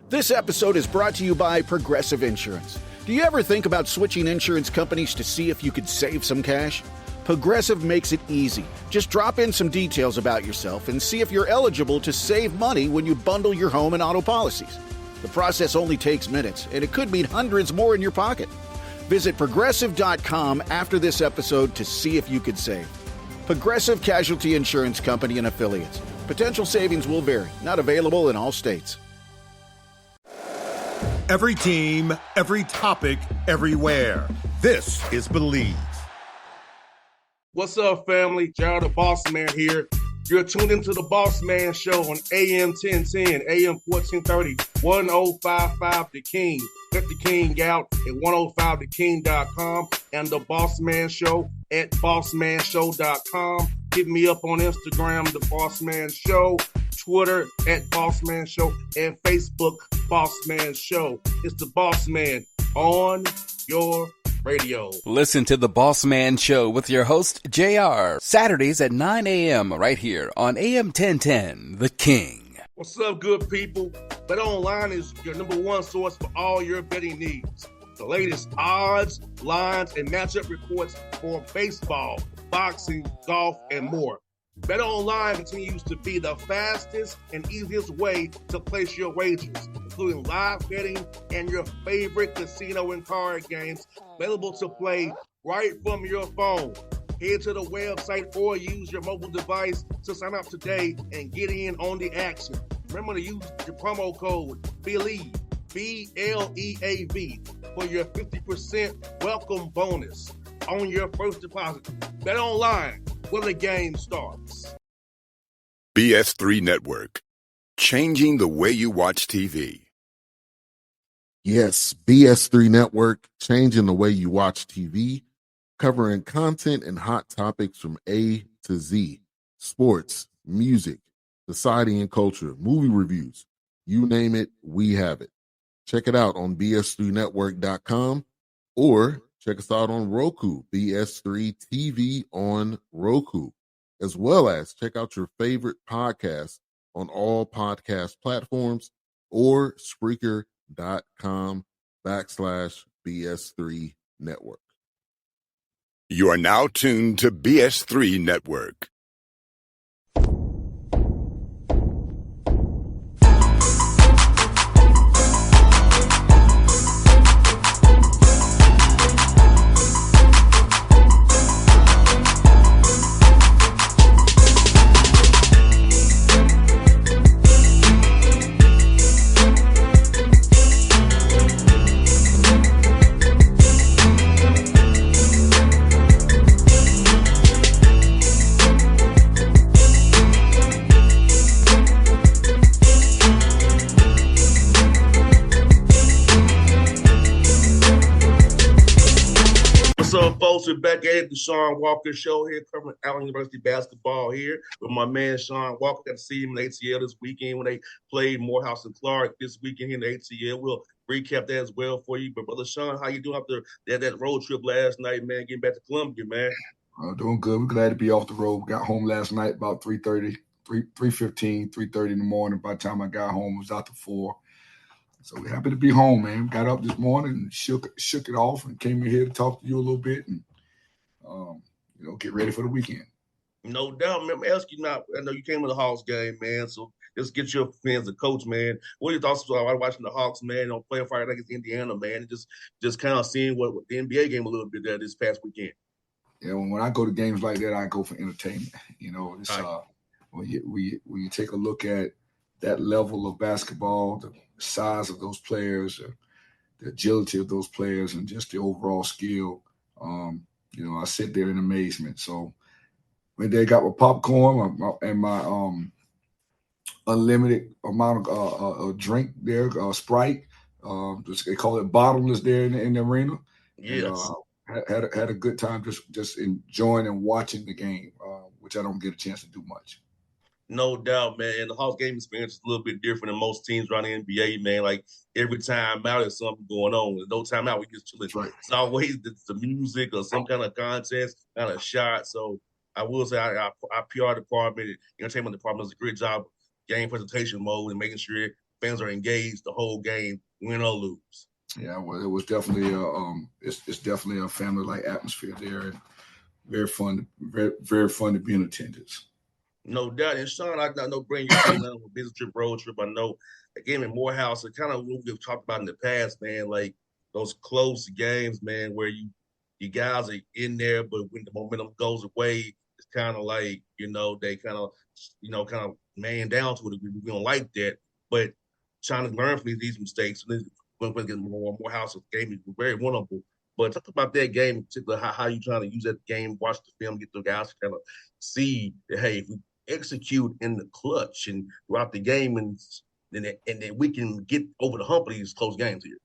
This episode is brought to you by Progressive Insurance. Do you ever think about switching insurance companies to see if you could save some cash? Progressive makes it easy. Just drop in some details about yourself and see if you're eligible to save money when you bundle your home and auto policies. The process only takes minutes, and it could mean hundreds more in your pocket. Visit Progressive.com after this episode to see if you could save. Progressive Casualty Insurance Company and Affiliates. Potential savings will vary. Not available in all states. Every team, every topic, everywhere. This is Believe. What's up, family? Gerald the Bossman here. You're tuned into the Bossman Show on AM 1010, AM 1430, 1055 The King. Let the King out at 105theking.com and the Bossman Show at bossmanshow.com. Hit me up on Instagram, The Bossman Show, Twitter at Bossman Show, and Facebook, Bossman Show. It's the Bossman on your radio. Listen to the Bossman Show with your host, JR, Saturdays at 9 a.m. right here on AM 1010, The King. What's up, good people? BetOnline is your number one source for all your betting needs. The latest odds, lines, and matchup reports for baseball, boxing, golf, and more. BetOnline continues to be the fastest and easiest way to place your wagers, including live betting and your favorite casino and card games available to play right from your phone. Head to the website or use your mobile device to sign up today and get in on the action. Remember to use your promo code BELIEVE, BLEAV, for your 50% welcome bonus on your first deposit. BetOnline, where the game starts. BS3 Network, changing the way you watch TV. Yes, BS3 Network, changing the way you watch TV, covering content and hot topics from A to Z, sports, music, society and culture, movie reviews, you name it, we have it. Check it out on bs3network.com or check us out on Roku, BS3 TV on Roku, as well as check out your favorite podcasts on all podcast platforms or Spreaker.com/BS3 Network. You are now tuned to BS3 Network. Folks, we're back at the Shawn Walker Show here, covering Allen University basketball here with my man Shawn Walker. Got to see him in the ATL this weekend when they played Morehouse and Clark this weekend here in the ATL. We'll recap that as well for you. But brother Shawn, how you doing after that road trip last night, man? Getting back to Columbia, man. Doing good. We're glad to be off the road. Got home last night about 3:15 in the morning. By the time I got home, it was out to 4. So we're happy to be home, man. Got up this morning and shook it off and came in here to talk to you a little bit and, get ready for the weekend. No doubt, man. Let me ask you now. I know you came to the Hawks game, man. So let's get your opinion as a coach, man. What are your thoughts about watching the Hawks, man, playing Friday night against Indiana, man, and just kind of seeing what the NBA game a little bit there this past weekend? Yeah, when I go to games like that, I go for entertainment. It's when you take a look at that level of basketball, the size of those players, the agility of those players, and just the overall skill, I sit there in amazement. So when they got my popcorn and my unlimited amount of drink there, Sprite, they call it bottomless there in the arena. Yes. And, had a good time just enjoying and watching the game, which I don't get a chance to do much. No doubt, man. And the Hawks game experience is a little bit different than most teams around the NBA, man. Like every time out, there's something going on. There's no time out. We just chilling. Right. It's always the music or some kind of contest, kind of shot. So I will say our PR department, entertainment department does a great job game presentation mode and making sure fans are engaged the whole game, win or lose. Yeah, well, it was definitely it's definitely a family-like atmosphere there, and very fun to be in attendance. No doubt. And Shawn, I know bring your team on a business trip, road trip. I know a game in Morehouse, it kind of what we've talked about in the past, man, like those close games, man, where you guys are in there, but when the momentum goes away, it's kind of like, they kind of man down to it. We don't like that. But trying to learn from these mistakes, when we get Morehouse game is very winnable. But talk about that game in particular, how you trying to use that game, watch the film, get the guys to kind of see that, hey, if we execute in the clutch and throughout the game, and then we can get over the hump of these close games here.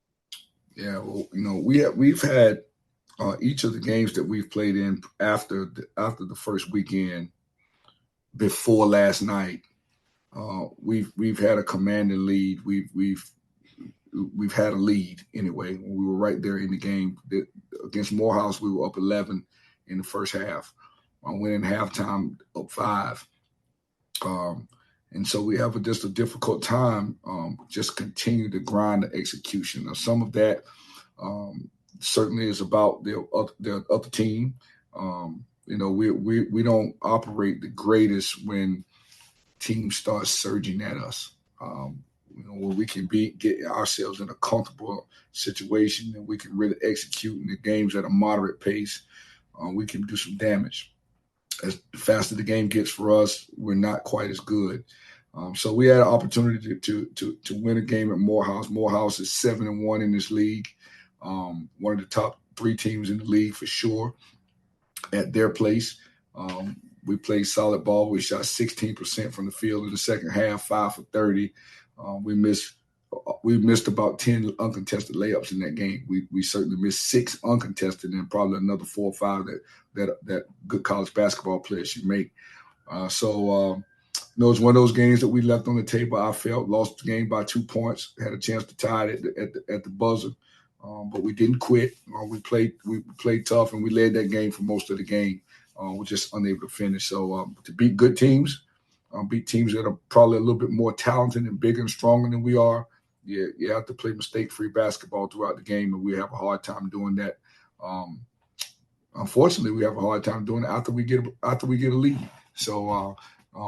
Yeah, well, we've had each of the games that we've played in after the first weekend, before last night, we've had a commanding lead. We've had a lead anyway. We were right there in the game. Against Morehouse, we were up 11 in the first half. Winning halftime up 5. And so we have just a difficult time just continue to grind the execution. Now, some of that certainly is about the other team. We don't operate the greatest when teams start surging at us. Where we can get ourselves in a comfortable situation and we can really execute in the games at a moderate pace, we can do some damage. As faster the game gets for us, we're not quite as good. So we had an opportunity to win a game at Morehouse. Morehouse is 7-1 in this league, one of the top 3 teams in the league for sure. At their place, we played solid ball. We shot 16% from the field in the second half, 5 for 30. We missed about 10 uncontested layups in that game. We certainly missed 6 uncontested, and probably another 4 or 5 that good college basketball players should make. It's one of those games that we left on the table. I felt lost the game by 2 points, had a chance to tie it at the buzzer, but we didn't quit. We played tough, and we led that game for most of the game. We're just unable to finish. So to beat good teams, beat teams that are probably a little bit more talented and bigger and stronger than we are, you have to play mistake-free basketball throughout the game, and we have a hard time doing that. Unfortunately, we have a hard time doing it after we get a lead. So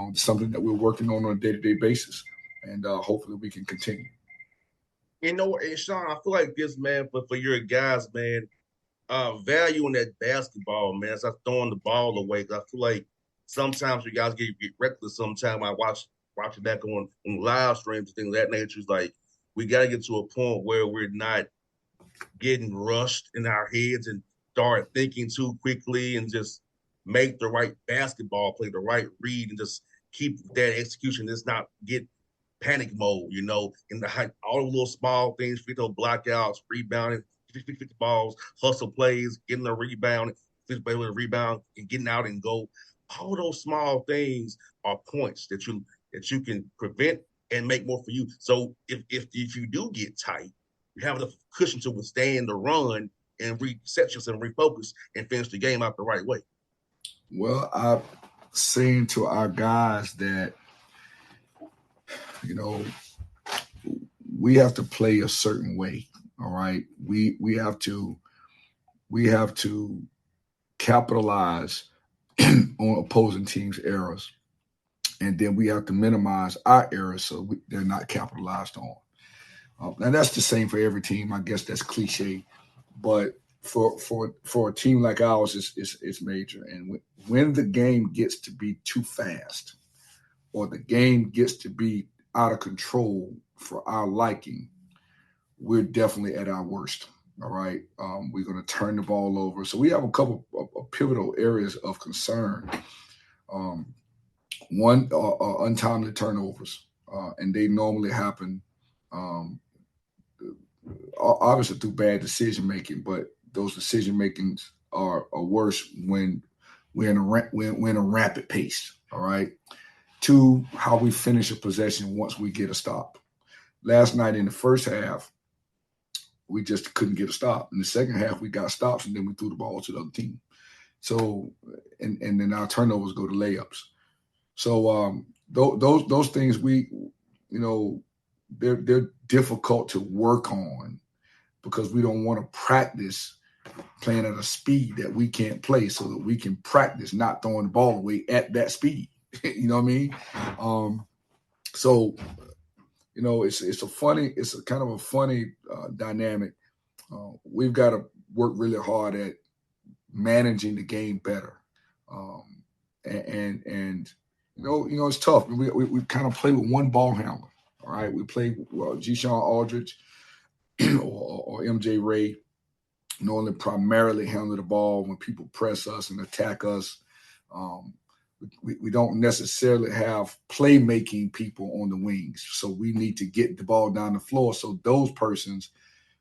it's something that we're working on a day-to-day basis, and hopefully we can continue. And Shawn, I feel like this, man, for your guys, man, value in that basketball, man, stop throwing the ball away. Because I feel like sometimes you guys get reckless. Sometimes I watch it back on live streams and things of that nature. It's like we got to get to a point where we're not getting rushed in our heads and start thinking too quickly and just make the right basketball play, the right read, and just keep that execution. Let's not get panic mode, in the all the little small things, free throw blockouts, rebounding, 50 balls, hustle plays, getting a rebound, 50 play with a rebound, and getting out and go. All those small things are points that you can prevent and make more for you. So if you do get tight, you have the cushion to withstand the run and reset yourself and refocus and finish the game out the right way. Well, I'm saying to our guys that, we have to play a certain way. All right. We have to capitalize on opposing teams' errors. And then we have to minimize our errors so they're not capitalized on. And that's the same for every team. I guess that's cliche. But for a team like ours, it's major. And when the game gets to be too fast or the game gets to be out of control for our liking, we're definitely at our worst. All right. We're going to turn the ball over. So we have a couple of pivotal areas of concern. One, untimely turnovers, and they normally happen obviously through bad decision making, but those decision makings are worse when we're in a rapid pace. All right. 2, how we finish a possession once we get a stop. Last night in the first half, we just couldn't get a stop. In the second half, we got stops, and then we threw the ball to the other team. So, and then our turnovers go to layups. So those things we they're difficult to work on because we don't want to practice playing at a speed that we can't play, so that we can practice not throwing the ball away at that speed. You know what I mean? So it's a kind of a funny dynamic. We've got to work really hard at managing the game better, and it's tough. We kind of play with one ball handler. All right, we play Shawn Aldridge or MJ Ray. Normally primarily handle the ball when people press us and attack us. We don't necessarily have playmaking people on the wings, so we need to get the ball down the floor so those persons,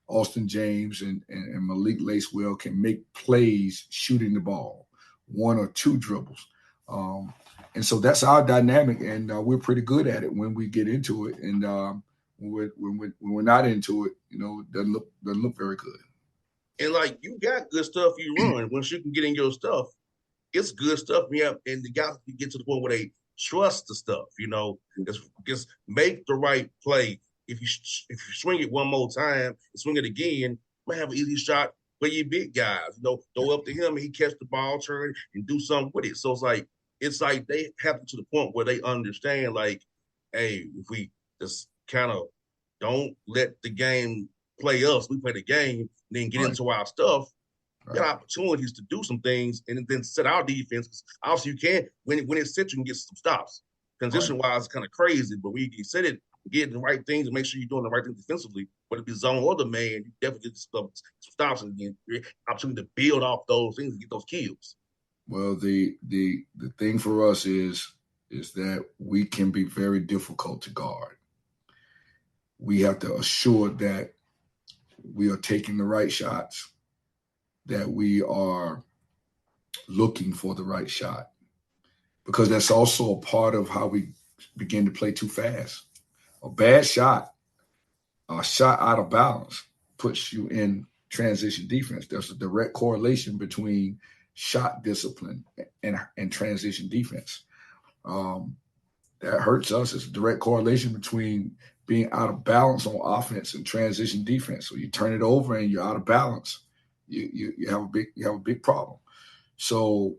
Austin James and Malik Lacewell, can make plays shooting the ball, 1 or 2 dribbles. And so that's our dynamic, and we're pretty good at it when we get into it. And when we're not into it, it doesn't look very good. And like, you got good stuff you run. Once you can get in your stuff, it's good stuff. Yeah, and the guys can get to the point where they trust the stuff. Just make the right play. If you swing it one more time and swing it again, you might have an easy shot for your big guys. Throw up to him and he catch the ball, turn and do something with it. So it's like they have to the point where they understand, like, hey, if we just kind of don't let the game play us, we play the game, and then get into our stuff. Right. Got opportunities to do some things and then set our defense. Because obviously you can, when it's set, you can get some stops. Transition-wise, it's kind of crazy, but when you set it, get the right things and make sure you're doing the right things defensively, whether it be zone or the man, you definitely get some stops and get opportunity to build off those things and get those kills. Well, the thing for us is that we can be very difficult to guard. We have to assure that we are taking the right shots, that we are looking for the right shot, because that's also a part of how we begin to play too fast. A bad shot, a shot out of balance, puts you in transition defense. There's a direct correlation between shot discipline and transition defense. That hurts us. It's a direct correlation between being out of balance on offense and transition defense. So you turn it over and you're out of balance. You have a big problem. So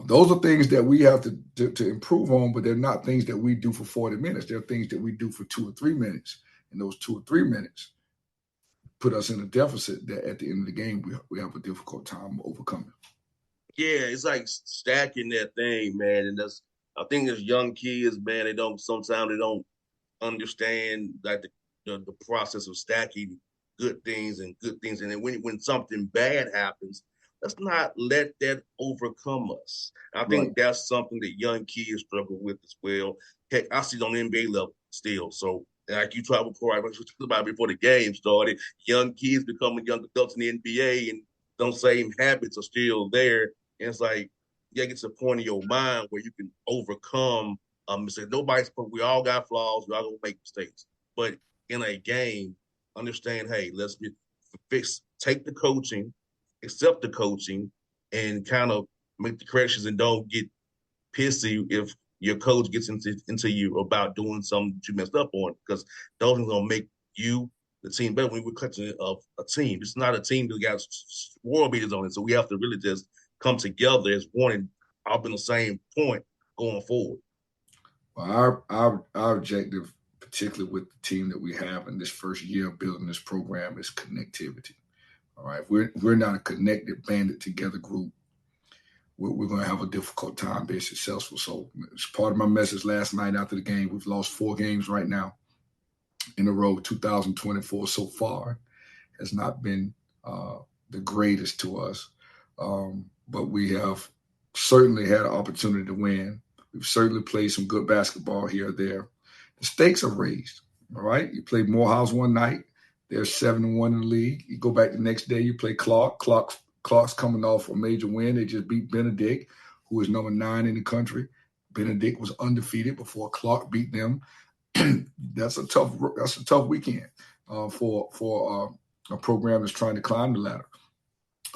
those are things that we have to improve on, but they're not things that we do for 40 minutes. They're things that we do for 2 or 3 minutes. And those 2 or 3 minutes put us in a deficit that at the end of the game, we have a difficult time overcoming. Yeah, it's like stacking that thing, man. And I think as young kids, man, sometimes they don't understand like the process of stacking good things. And then when something bad happens, let's not let that overcome us. I think that's something that young kids struggle with as well. Heck, I see it on the NBA level still. So like you talked about before the game started, young kids becoming young adults in the NBA, and those same habits are still there. And it's like, yeah, it gets a point in your mind where you can overcome. Say nobody's perfect. We all got flaws. We all gonna make mistakes. But in a game, understand, hey, let's take the coaching, accept the coaching, and kind of make the corrections, and don't get pissy if your coach gets into you about doing something that you messed up on, because those are going to make you, the team, better. When we're clutching a team, it's not a team that got world beaters on it. So we have to really just come together as one and all be on the same point going forward. Well, our objective, particularly with the team that we have in this first year of building this program, is connectivity. All right, we're not a connected, banded together group. We're going to have a difficult time being successful. So it's part of my message last night after the game. We've lost 4 games right now in a row. 2024 so far has not been the greatest to us, but we have certainly had an opportunity to win. We've certainly played some good basketball here or there. The stakes are raised, all right? You play Morehouse one night. They're 7-1 in the league. You go back the next day, you play Clark. Clark's coming off a major win. They just beat Benedict, who is number 9 in the country. Benedict was undefeated before Clark beat them. That's a tough weekend for a program that's trying to climb the ladder.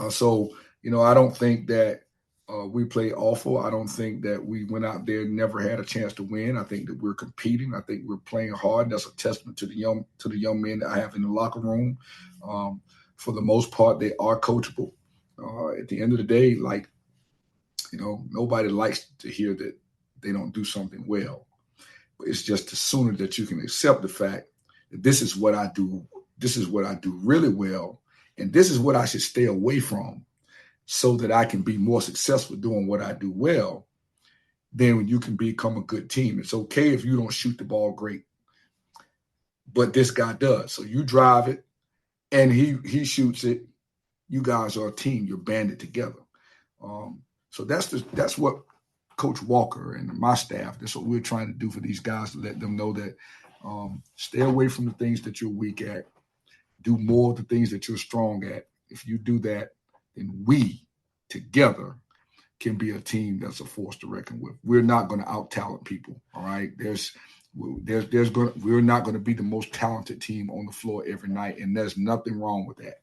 So I don't think that We played awful. I don't think that we went out there and never had a chance to win. I think that we're competing. I think we're playing hard. That's a testament to the young men that I have in the locker room. For the most part, they are coachable. At the end of the day, nobody likes to hear that they don't do something well. But it's just the sooner that you can accept the fact that this is what I do. This is what I do really well, and this is what I should stay away from, so that I can be more successful doing what I do well, then you can become a good team. It's okay if you don't shoot the ball great, but this guy does. So you drive it, and he shoots it. You guys are a team. You're banded together. So that's what Coach Walker and my staff, that's what we're trying to do for these guys, to let them know that stay away from the things that you're weak at. Do more of the things that you're strong at. If you do that, then we together can be a team that's a force to reckon with. We're not going to out-talent people, all right? We're not going to be the most talented team on the floor every night, and there's nothing wrong with that.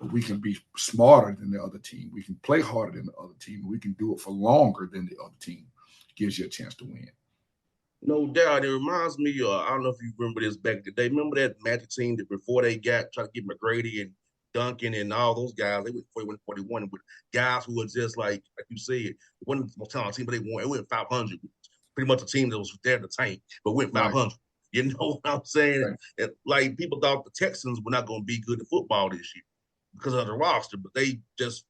But we can be smarter than the other team. We can play harder than the other team. We can do it for longer than the other team. Gives you a chance to win. No doubt. It reminds me, I don't know if you remember this back in the day. Remember that Magic team that before they trying to get McGrady and Duncan and all those guys, they went 41 with guys who were just like you said, wasn't the most talented team, but they won. It went 500. Pretty much a team that was there in the tank, but went 500. Right. You know what I'm saying? Right. And, like, people thought the Texans were not going to be good at football this year because of the roster, but they just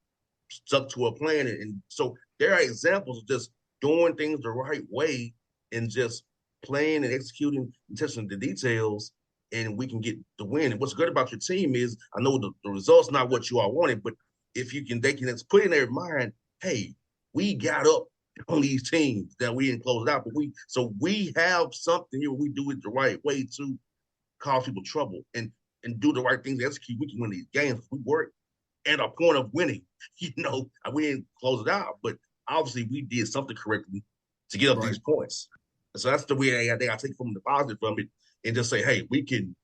stuck to a plan. And so there are examples of just doing things the right way and just playing and executing attention to the details, and we can get the win. And what's good about your team is, I know the result's not what you all wanted, but if you can, they can put in their mind, hey, we got up on these teams that we didn't close it out, but we have something here. We do it the right way to cause people trouble and do the right things to execute. We can win these games. We work at a point of winning. We didn't close it out, but obviously we did something correctly to get up these points. So that's the way I take from the positive from it and just say, hey, we can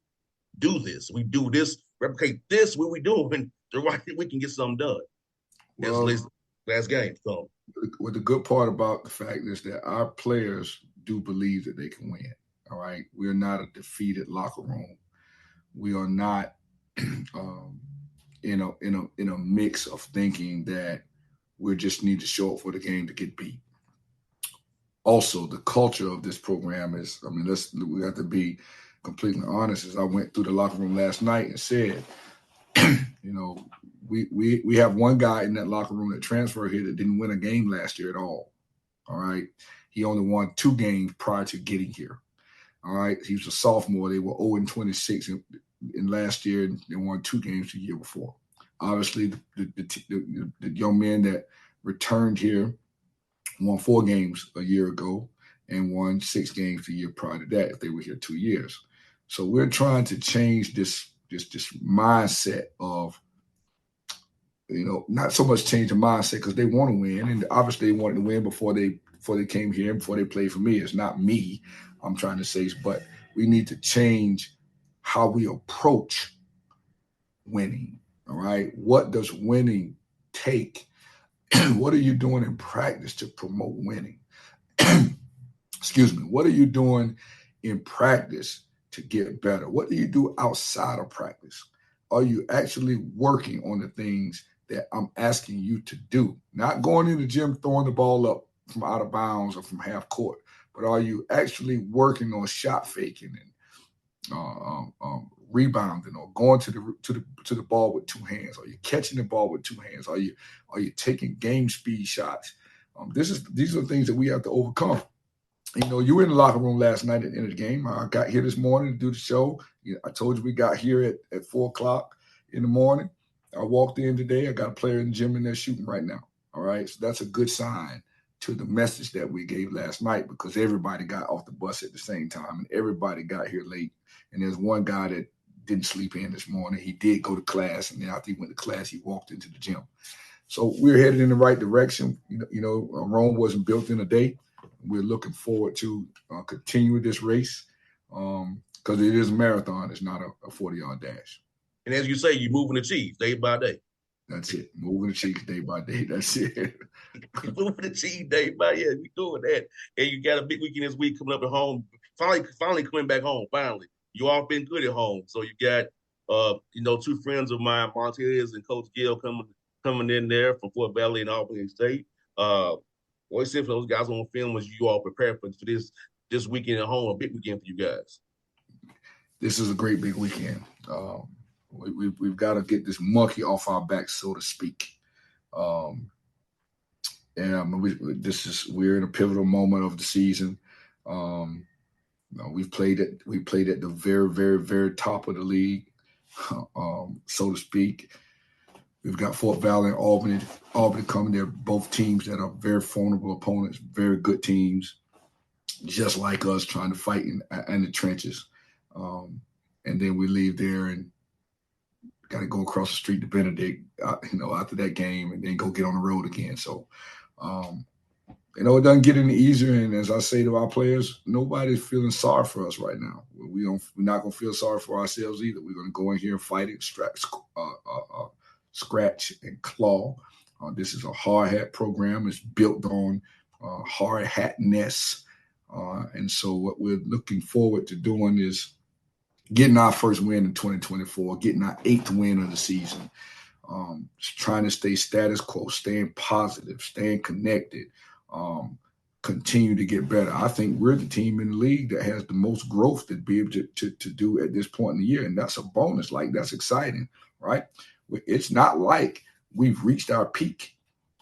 do this. We do this, replicate this, what we doing, the right, we can get something done. Well, last game. So, well, the good part about the fact is that our players do believe that they can win. All right. We are not a defeated locker room. We are not in a mix of thinking that we just need to show up for the game to get beat. Also, the culture of this program is, we have to be completely honest. As I went through the locker room last night and said, we have one guy in that locker room that transferred here that didn't win a game last year at all. All right. He only won 2 games prior to getting here. All right. He was a sophomore. They were 0-26 in last year, and they won 2 games the year before. Obviously, the young man that returned here won 4 games a year ago and won 6 games the year prior to that if they were here 2 years. So we're trying to change this mindset of, not so much change the mindset because they want to win, and obviously they wanted to win before they came here, before they played for me. It's not me, I'm trying to say, but we need to change how we approach winning. All right, what does winning take? What are you doing in practice to promote winning? Excuse me. What are you doing in practice to get better? What do you do outside of practice? Are you actually working on the things that I'm asking you to do? Not going in the gym, throwing the ball up from out of bounds or from half court, but are you actually working on shot faking and rebounding or going to the ball with 2 hands? Are you catching the ball with 2 hands? Are you taking game speed shots? These are the things that we have to overcome. You were in the locker room last night at the end of the game. I got here this morning to do the show. I told you we got here at 4:00 in the morning. I walked in today. I got a player in the gym and they're shooting right now. All right. So that's a good sign to the message that we gave last night, because everybody got off the bus at the same time and everybody got here late. And there's one guy that didn't sleep in this morning. He did go to class, and then after he went to class, he walked into the gym. So we're headed in the right direction. Rome wasn't built in a day. We're looking forward to continue this race because it is a marathon. It's not a 40-yard dash. And as you say, you're moving the cheese day by day. That's it. Moving the cheese day by day. That's it. Moving the cheese day by we doing that. And you got a big weekend this week coming up at home. Finally coming back home. Finally, you all been good at home. So you got two friends of mine, Montez and Coach Gill, coming in there from Fort Valley and Albany State. What I said for those guys on film was you all prepared for this weekend at home, a big weekend for you guys. This is a great big weekend. We've got to get this monkey off our back, so to speak. We're in a pivotal moment of the season. We played at the very, very, very top of the league, so to speak. We've got Fort Valley and Albany coming there, both teams that are very formidable opponents, very good teams, just like us, trying to fight in the trenches. And then we leave there and got to go across the street to Benedict, after that game, and then go get on the road again. So, it doesn't get any easier. And as I say to our players, nobody's feeling sorry for us right now. We're not going to feel sorry for ourselves either. We're going to go in here and fight it, scratch and claw. This is a hard hat program. It's built on hard hatness. And so what we're looking forward to doing is getting our first win in 2024, getting our 8th win of the season, just trying to stay status quo, staying positive, staying connected, continue to get better. I think we're the team in the league that has the most growth to be able to do at this point in the year, and that's a bonus. Like, that's exciting, right? It's not like we've reached our peak,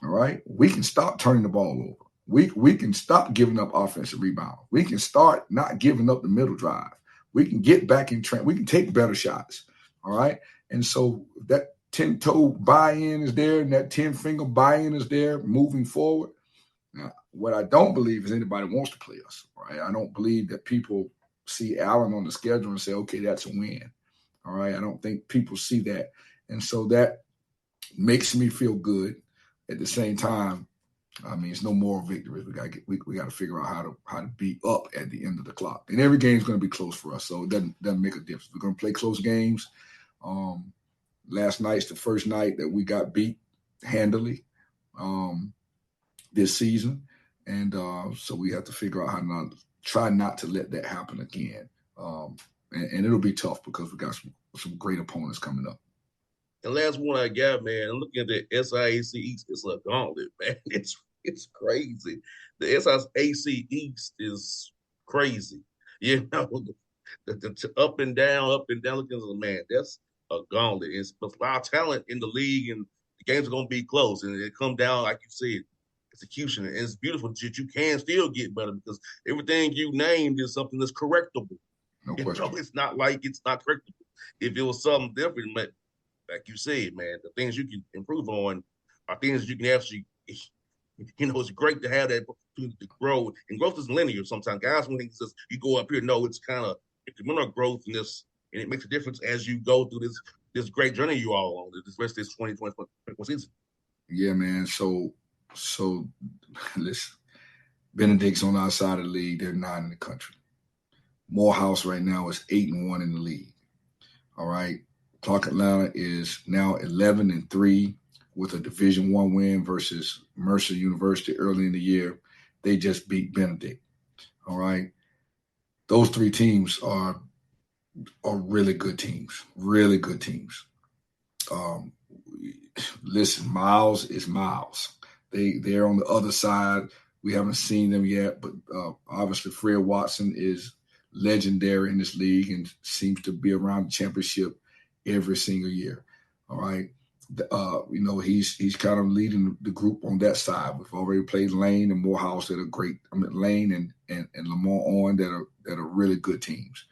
all right? We can stop turning the ball over. We can stop giving up offensive rebound. We can start not giving up the middle drive. We can get back in train. We can take better shots, all right? And so that 10-toe buy-in is there, and that 10-finger buy-in is there moving forward. Now, what I don't believe is anybody wants to play us, right? I don't believe that people see Allen on the schedule and say, okay, that's a win, all right? I don't think people see that. And so that makes me feel good. At the same time, I mean, it's no moral victories. We got to figure out how to be up at the end of the clock. And every game is going to be close for us, so it doesn't make a difference. We're going to play close games. Last night's the first night that we got beat handily this season, and so we have to figure out how to try not to let that happen again. And it'll be tough because we got some great opponents coming up. And last one I got, man, I'm looking at the SIAC East. It's a gauntlet, man. It's crazy. The SIAC East is crazy. The up and down. Looking at the man, that's a gauntlet. It's a lot of talent in the league, and the games are going to be close. And it come down, like you said, execution. And it's beautiful that you can still get better because everything you named is something that's correctable. No question. It's not like it's not correctable. If it was something different, but like you said, man, the things you can improve on are things you can actually, it's great to have that opportunity to grow. And growth is linear sometimes. Guys, when it says you go up here, no, it's kind of incremental growth in this, and it makes a difference as you go through this great journey you all on, this rest of this 2024 season. Yeah, man. So listen, Benedict's on our side of the league. They're 9 in the country. Morehouse right now is 8-1 in the league. All right. Clark Atlanta is now 11-3 with a Division I win versus Mercer University early in the year. They just beat Benedict. All right. Those 3 teams are really good teams. Really good teams. Listen, Miles is Miles. They're on the other side. We haven't seen them yet, but obviously Fred Watson is legendary in this league and seems to be around the championship every single year. All right. He's kind of leading the group on that side. We've already played Lane and Morehouse that are great. I mean, Lane and Lamont Owen that are really good teams.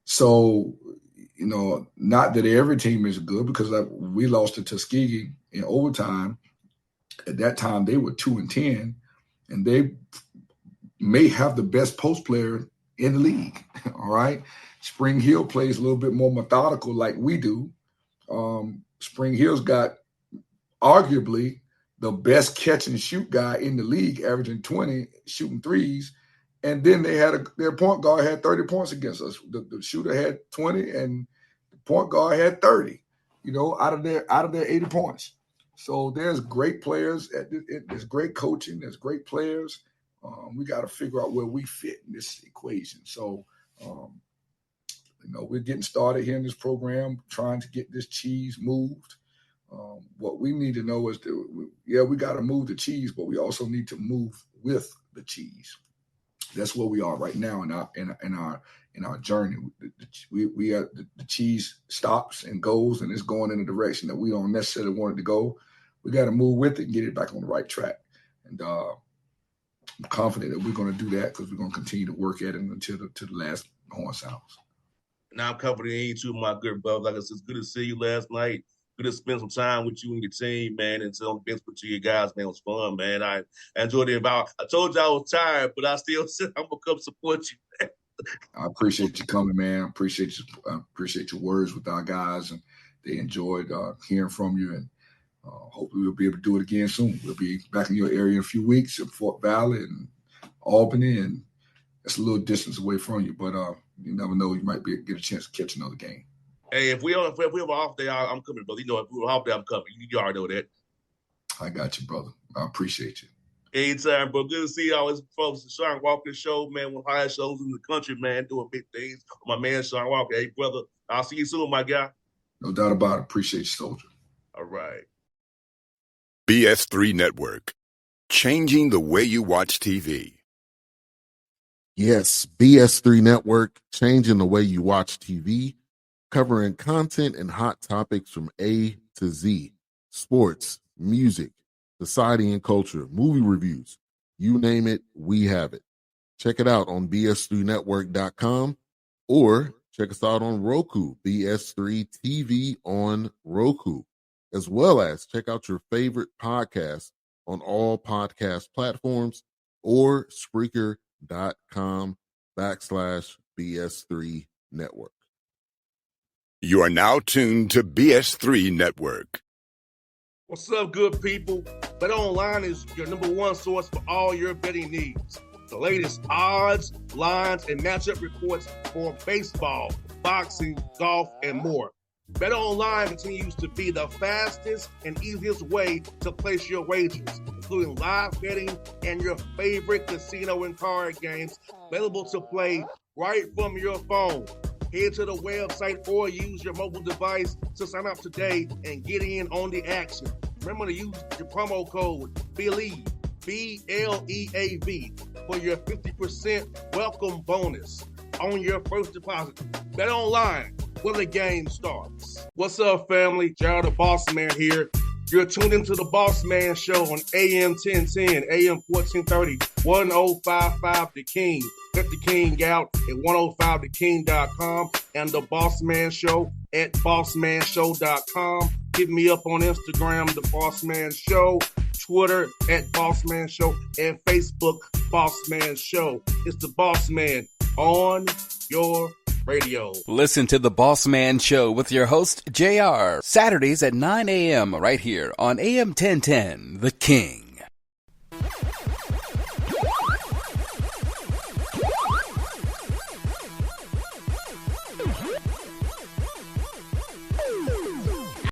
So, not that every team is good because we lost to Tuskegee in overtime. At that time, they were 2-10, and they may have the best post player in the league. All right. Spring Hill plays a little bit more methodical like we do. Spring Hill's got arguably the best catch and shoot guy in the league, averaging 20, shooting threes. And then their point guard had 30 points against us. The shooter had 20 and the point guard had 30. out of their 80 points. So there's great players. There's great coaching. There's great players. We got to figure out where we fit in this equation. So, we're getting started here in this program, trying to get this cheese moved. What we need to know is we got to move the cheese, but we also need to move with the cheese. That's where we are right now in our journey. The cheese stops and goes, and it's going in a direction that we don't necessarily want it to go. We got to move with it and get it back on the right track. And I'm confident that we're going to do that because we're going to continue to work at it until the last horn sounds. Now I'm confident in you too, my good brother. Like I said, it's good to see you last night. Good to spend some time with you and your team, man, and sit on the bench with you guys, man. It was fun, man. I enjoyed the environment. I told you I was tired, but I still said I'm going to come support you, man. I appreciate you coming, man. I appreciate your words with our guys, and they enjoyed hearing from you. And hopefully we'll be able to do it again soon. We'll be back in your area in a few weeks in Fort Valley and Albany, and it's a little distance away from you, but you never know. You might get a chance to catch another game. Hey, if we have an off day, I'm coming, brother. If we have an off day, I'm coming. You already know that. I got you, brother. I appreciate you. Anytime, bro. Good to see y'all as folks. The Shawn Walker Show, man, one of the highest shows in the country, man, doing big things. My man, Shawn Walker. Hey, brother, I'll see you soon, my guy. No doubt about it. Appreciate you, soldier. All right. BS3 Network. Changing the way you watch TV. Yes, BS3 Network, changing the way you watch TV, covering content and hot topics from A to Z, sports, music, society and culture, movie reviews, you name it, we have it. Check it out on bs3network.com or check us out on Roku, BS3 TV on Roku, as well as check out your favorite podcast on all podcast platforms or Spreaker.com/BS3 Network. You are now tuned to BS3 Network. What's up, good people? Bet Online is your number one source for all your betting needs. The latest odds, lines, and matchup reports for baseball, boxing, golf, and more. Bet Online continues to be the fastest and easiest way to place your wagers, including live betting and your favorite casino and card games available to play right from your phone. Head to the website or use your mobile device to sign up today and get in on the action. Remember to use your promo code BELIEVE, BLEAV, for your 50% welcome bonus on your first deposit. Bet Online, where the game starts. What's up, family? Gerald the Bossman here. You're tuned into the Bossman Show on AM 1010, AM 1430, 1055 The King. Check The King out at 105theking.com and the Bossman Show at bossmanshow.com. Hit me up on Instagram, The Bossman Show, Twitter at Bossman Show, and Facebook, Bossman Show. It's the Bossman on your radio. Listen to the Bossman Show with your host, JR, Saturdays at 9 a.m. right here on AM 1010, The King.